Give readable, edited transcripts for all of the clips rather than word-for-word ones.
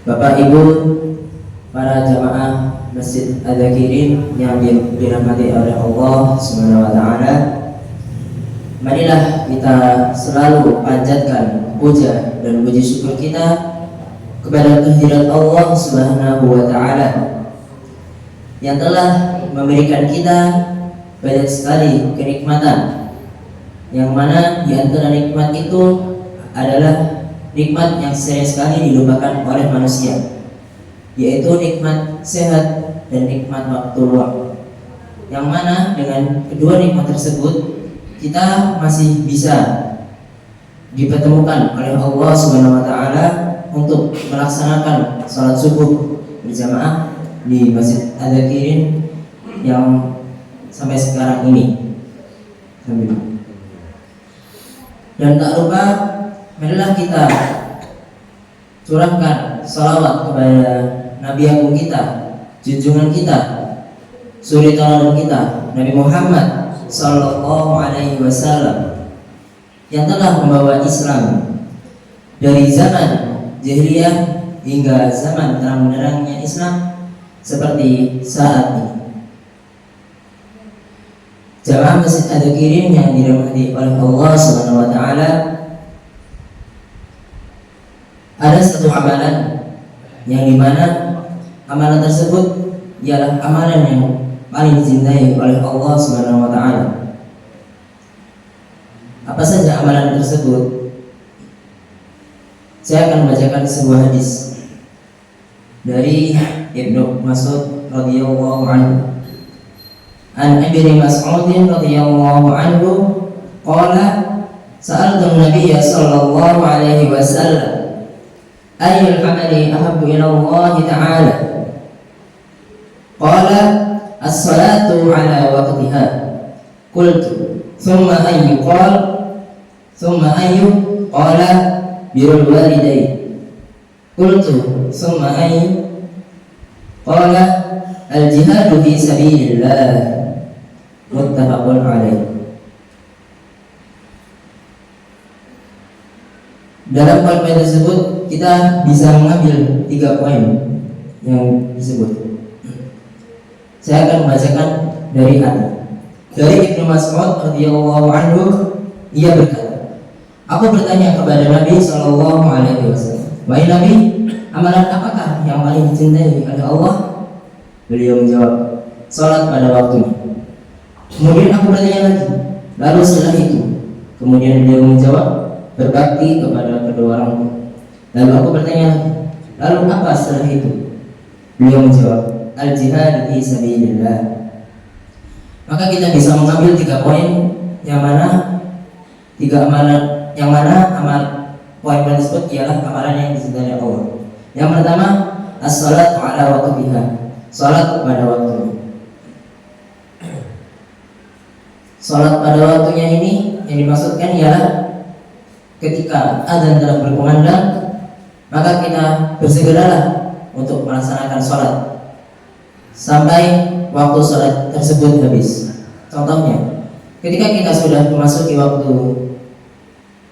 Bapak Ibu, para jamaah Masjid Adz-Dzakirin yang dirahmati oleh Allah Subhanahu wa taala. Marilah kita selalu panjatkan puja dan puji syukur kita kepada kehadirat Allah Subhanahu wa taala yang telah memberikan kita banyak sekali kenikmatan, yang mana di antara nikmat itu adalah nikmat yang sering sekali dilupakan oleh manusia, yaitu nikmat sehat dan nikmat waktu luang, yang mana dengan kedua nikmat tersebut kita masih bisa dipertemukan oleh Allah Subhanahu wa taala untuk melaksanakan sholat subuh berjamaah di Masjid Adz-Dzakirin yang sampai sekarang ini. Dan tak lupa, marilah kita curahkan salawat kepada Nabi Agung kita, junjungan kita, suri tauladan kita, Nabi Muhammad Sallallahu Alaihi Wasallam, yang telah membawa Islam dari zaman jahiliyah hingga zaman terang benderangnya Islam seperti saat ini. Jamaah Masjid Adz-Dzakirin yang dirahmati oleh Allah Subhanahu wa taala, ada satu amalan yang dimana amalan tersebut ialah amalan yang paling dicintai oleh Allah Subhanahu wa taala. Apa saja amalan tersebut? Saya akan membacakan sebuah hadis dari Ibnu Mas'ud radhiyallahu anhu. An Ibnu Mas'ud radhiyallahu anhu qala sa'altu an-nabiy sallallahu alaihi wasallam ayyul amali ahabbu ila Allah ta'ala, qala as-salatu ala waqtiha, qultu thumma ayyu, qala birrul walidain, qultu thumma ayyu, qala al-jihadu fi sabilillah, muttafaqun alaih. Dalam poin tersebut kita bisa mengambil 3 poin yang disebut. Saya akan membacakan dari atas. Dari Ibnu Mas'ud radhiyallahu anhu, ia berkata, aku bertanya kepada Nabi sallallahu alaihi wasallam, wahai Nabi, amalan apakah yang paling dicintai oleh Allah? Beliau menjawab, salat pada waktunya. Kemudian aku bertanya lagi, lalu setelah itu? Kemudian beliau menjawab, berbakti kepada kedua orang tua. Lalu aku bertanya lagi, lalu apa setelah itu? Beliau menjawab, al-jihad fi sabilillah. Maka kita bisa mengambil 3 poin yang mana 3 amalan, yang mana poin tersebut ialah amalan yang dicintai Allah. Yang pertama, as-salatu ala waqtiha, salat pada waktunya. Salat pada waktunya ini yang dimaksudkan ialah ketika azan telah berkumandang, maka kita bersegeralah untuk melaksanakan salat sampai waktu salat tersebut habis. Contohnya, ketika kita sudah memasuki waktu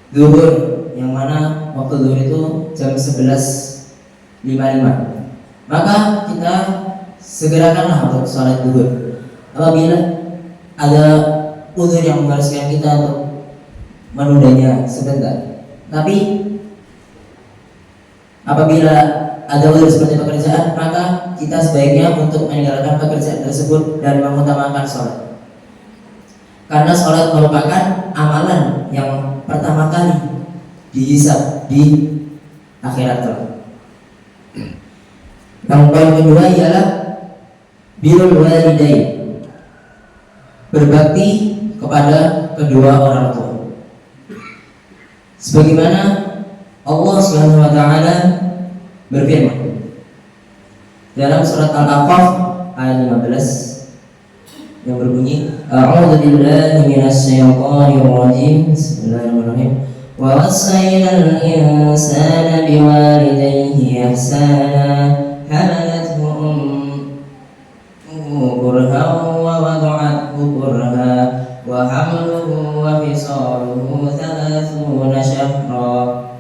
zuhur, yang mana waktu zuhur itu jam 11.55, maka kita segerakanlah untuk salat zuhur. Apabila ada uzur yang mengharuskan kita untuk menundanya sebentar, tapi apabila ada uzur seperti pekerjaan, maka kita sebaiknya untuk meninggalkan pekerjaan tersebut dan mengutamakan sholat, karena sholat merupakan amalan yang pertama kali dihisab di akhirat kelak. Yang poin kedua ialah birrul walidain, berbakti kepada kedua orang tua. Sebagaimana Allah Subhanahu wa taala berfirman dalam surat Al-A'raf ayat 15 yang berbunyi, a'udzu billahi minasy syaithanir rajim, bismillahirrahmanirrahim, wa wassayna al-insana biwalidayhi ihsana, hamalathu ummuhu kurhan wa wada'athu kurhan wa hamluhu wa fisaluhu 30 shahra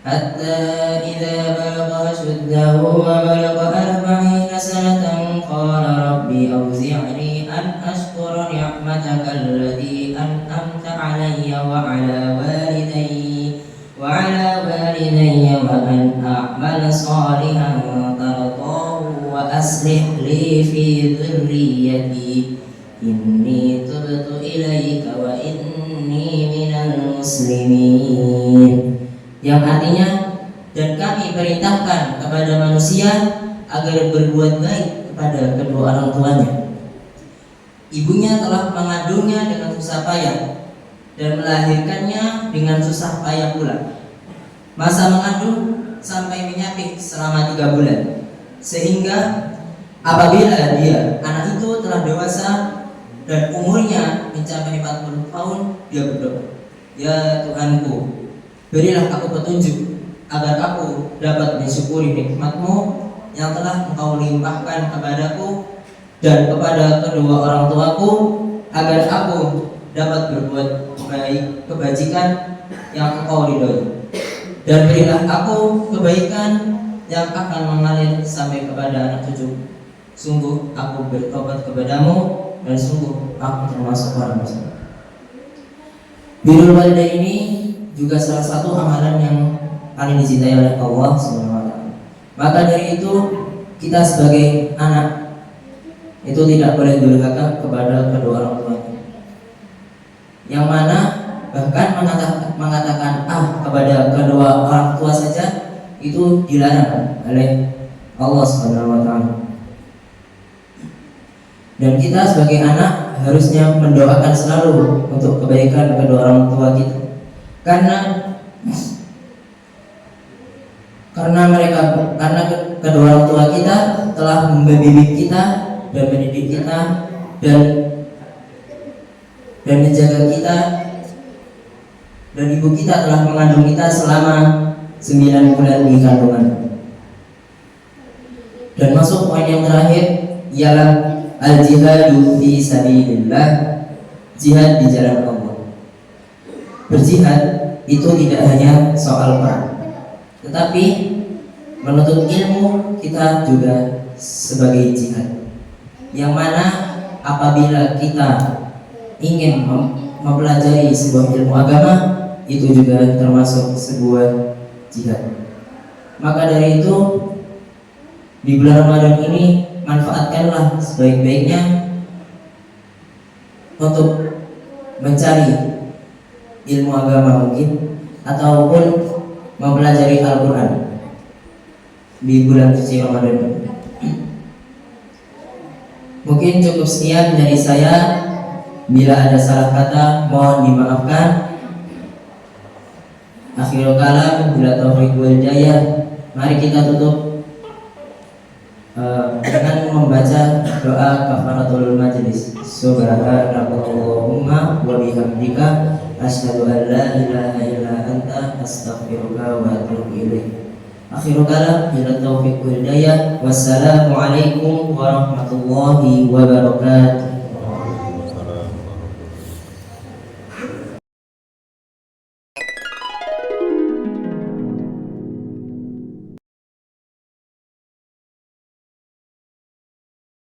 hatta idza balagha أشده وبلغ 40 سنة قال رب أوزعني أن أشكر نعمتك التي أنعمت علي وعلى والدي وأن أعمل صالحا ترضاه وأصلح لي في ذريتي إني تبت إليك وإني من المسلمين, yang artinya, dan kami perintahkan kepada manusia agar berbuat baik kepada kedua orang tuanya. Ibunya telah mengandungnya dengan susah payah dan melahirkannya dengan susah payah pula. Masa mengandung sampai menyapih selama 3 bulan, sehingga apabila dia anak itu telah dewasa dan umurnya mencapai 40 tahun, dia berdoa, ya Tuhanku, berilah aku petunjuk agar aku dapat mensyukuri nikmat-Mu yang telah Engkau limpahkan kepadaku dan kepada kedua orang tuaku, agar aku dapat berbuat baik kebajikan yang Engkau ridhoi, dan berilah aku kebaikan yang akan mengalir sampai kepada anak cucu. Sungguh aku bertobat kepadamu dan sungguh aku termasuk orang muslim. Birrul walidain ini juga salah satu amalan yang paling dicintai oleh Allah SWT. Maka dari itu kita sebagai anak itu tidak boleh durhaka kepada kedua orang tuanya, yang mana bahkan mengatakan kepada kedua orang tua saja itu dilarang oleh Allah SWT. Dan kita sebagai anak harusnya mendoakan selalu untuk kebaikan kedua orang tua kita, karena kedua orang tua kita telah membimbing kita dan mendidik kita dan menjaga kita, dan ibu kita telah mengandung kita selama 9 bulan di kandungan. Dan masuk poin yang terakhir ialah al-jihadu fi sabilillah, jihad di jalan Allah. Berjihad itu tidak hanya soal perang, tetapi menuntut ilmu kita juga sebagai jihad, yang mana apabila kita ingin mempelajari sebuah ilmu agama, itu juga termasuk sebuah jihad. Maka dari itu di bulan Ramadan ini manfaatkanlah sebaik-baiknya untuk mencari ilmu agama mungkin, ataupun mempelajari Al-Quran di bulan suci Ramadan ini. Mungkin cukup sekian dari saya. Bila ada salah kata mohon dimaafkan. Akhirul kalam, bila taufiq wal hidayah. Mari kita tutup dengan membaca doa kafaratul majlis. Subhanakallahumma wa bihamdika asyhadu an la ilaha illa anta astaghfiruka wa atubu ilaik. Akhirul kalam, bila taufiq wal hidayah. Wassalamualaikum warahmatullahi wabarakatuh.